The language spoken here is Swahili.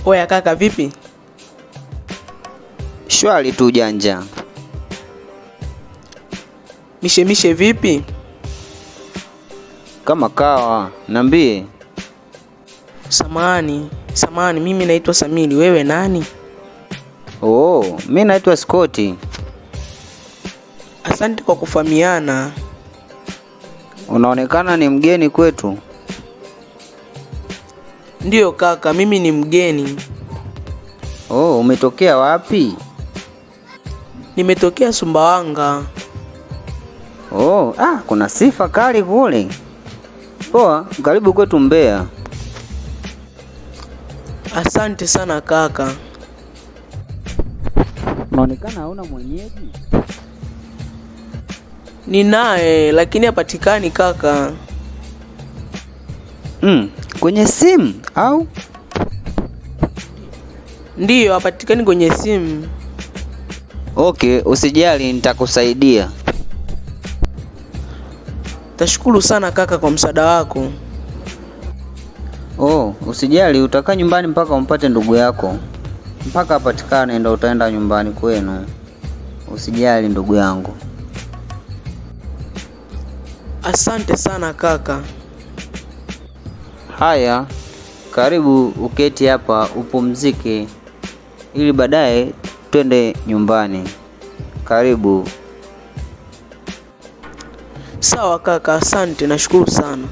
Oya kaka, vipi? Shwari tu janja. Mishemishe vipi? Kama kawa, niambie. Samahani, mimi naitwa Samili, wewe nani? Mimi naitwa Scott. Asante kwa kufahamiana. Unaonekana ni mgeni kwetu. Ndiyo kaka, mimi ni mgeni. Umetokea wapi? Nimetokea Sumbawanga. Kuna sifa kali kule. Poa, karibu kwetu Mbeya. Asante sana kaka. Unaonekana hauna mwenyeji. Ninaye lakini hapatikani kaka. Kwenye simu au? Ndiyo, hapatikani kwenye simu. Usijali, nitakusaidia. Tashukuru sana kaka kwa msaada wako. Usijali, utakaa nyumbani mpaka umpate ndugu yako. Mpaka apatikane ndio utaenda nyumbani kwenu. Usijali ndugu yangu. Asante sana kaka. Haya, karibu uketi hapa upumzike ili baadaye twende nyumbani. Karibu. Sawa kaka, asante, nashukuru sana.